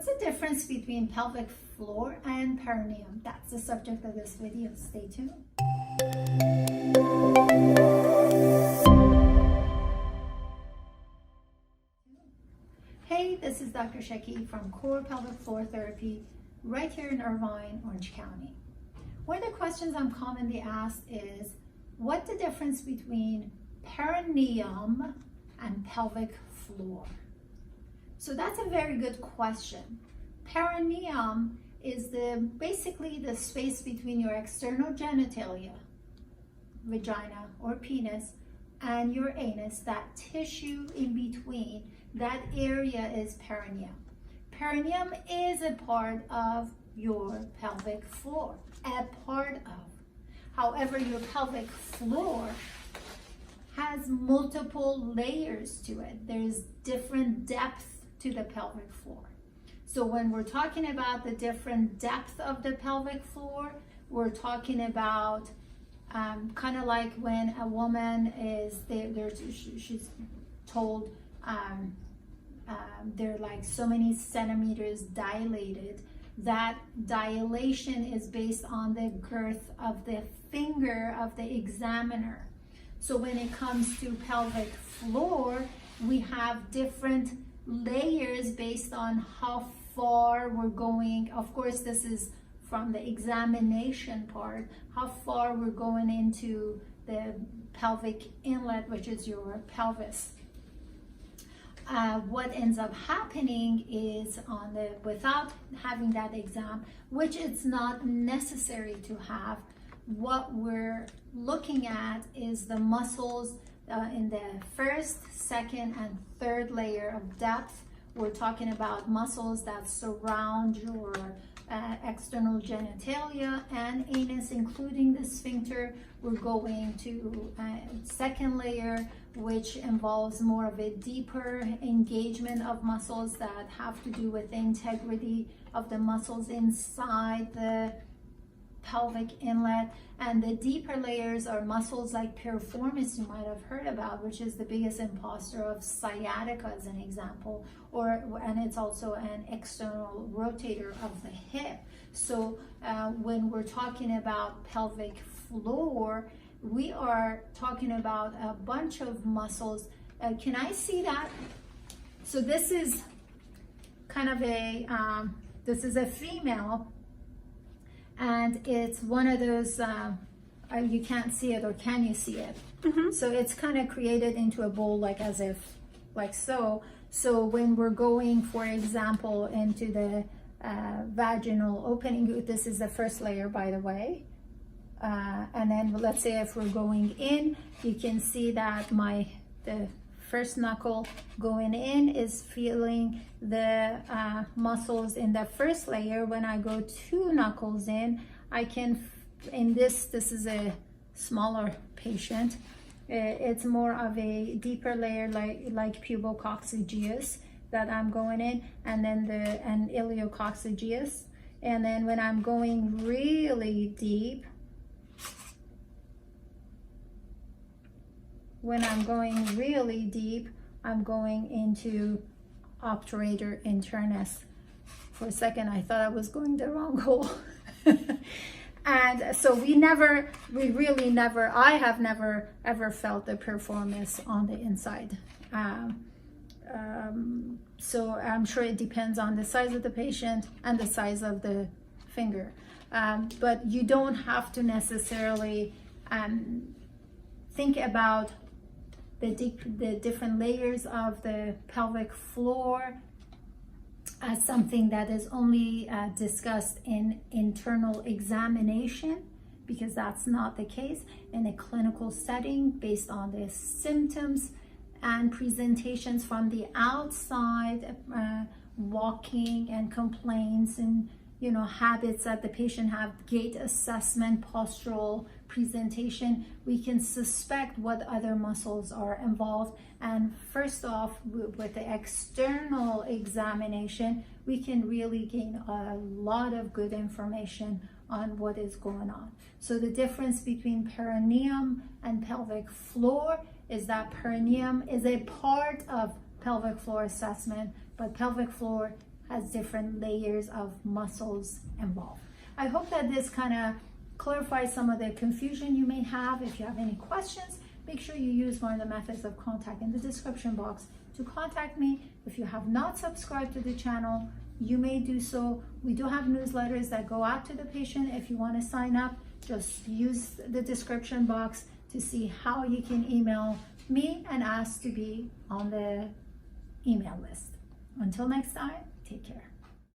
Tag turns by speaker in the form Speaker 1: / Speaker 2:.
Speaker 1: What's the difference between pelvic floor and perineum? That's the subject of this video. Stay tuned. Hey, this is Dr. Shakib from Core Pelvic Floor Therapy right here in Irvine, Orange County. One of the questions I'm commonly asked is, what's the difference between perineum and pelvic floor? So that's a very good question. Perineum is basically the space between your external genitalia, vagina or penis, and your anus, that tissue in between, that area is perineum. Perineum is a part of your pelvic floor, a part of. However, your pelvic floor has multiple layers to it. There's different depth to the pelvic floor. So when we're talking about the different depth of the pelvic floor, we're talking about kind of like when a woman is she's told they're like so many centimeters dilated. That dilation is based on the girth of the finger of the examiner. So when it comes to pelvic floor, we have different layers based on how far we're going. Of course, this is from the examination part, how far we're going into the pelvic inlet, which is your pelvis. What ends up happening is without having that exam, which it's not necessary to have, what we're looking at is the muscles in the first, second, and third layer of depth. We're talking about muscles that surround your external genitalia and anus, including the sphincter. We're going to second layer, which involves more of a deeper engagement of muscles that have to do with the integrity of the muscles inside the pelvic inlet. And the deeper layers are muscles like piriformis, you might have heard about, which is the biggest imposter of sciatica as an example, and it's also an external rotator of the hip. So when we're talking about pelvic floor, we are talking about a bunch of muscles. Can I see that? So this is kind of this is a female, and it's one of those, you can't see it, or can you see it? Mm-hmm. So it's kind of created into a bowl, like as if, like so. So when we're going, for example, into the vaginal opening, this is the first layer, by the way. And then let's say if we're going in, you can see that the first knuckle going in is feeling the muscles in the first layer. When I go 2 knuckles in, I can, this is a smaller patient. It's more of a deeper layer, like pubococcygeus that I'm going in, and then and iliococcygeus. And then when I'm going really deep, I'm going into obturator internus. For a second, I thought I was going the wrong hole. And so I have never ever felt the piriformis on the inside. So I'm sure it depends on the size of the patient and the size of the finger. But you don't have to necessarily think about the different layers of the pelvic floor as something that is only discussed in internal examination, because that's not the case. In a clinical setting, based on the symptoms and presentations from the outside, walking and complaints and habits that the patient have, gait assessment, postural presentation, we can suspect what other muscles are involved. And first off, with the external examination, we can really gain a lot of good information on what is going on. So the difference between perineum and pelvic floor is that perineum is a part of pelvic floor assessment, but pelvic floor has different layers of muscles involved. I hope that this kind of clarifies some of the confusion you may have. If you have any questions, make sure you use one of the methods of contact in the description box to contact me. If you have not subscribed to the channel, you may do so. We do have newsletters that go out to the patient. If you want to sign up, just use the description box to see how you can email me and ask to be on the email list. Until next time, take care.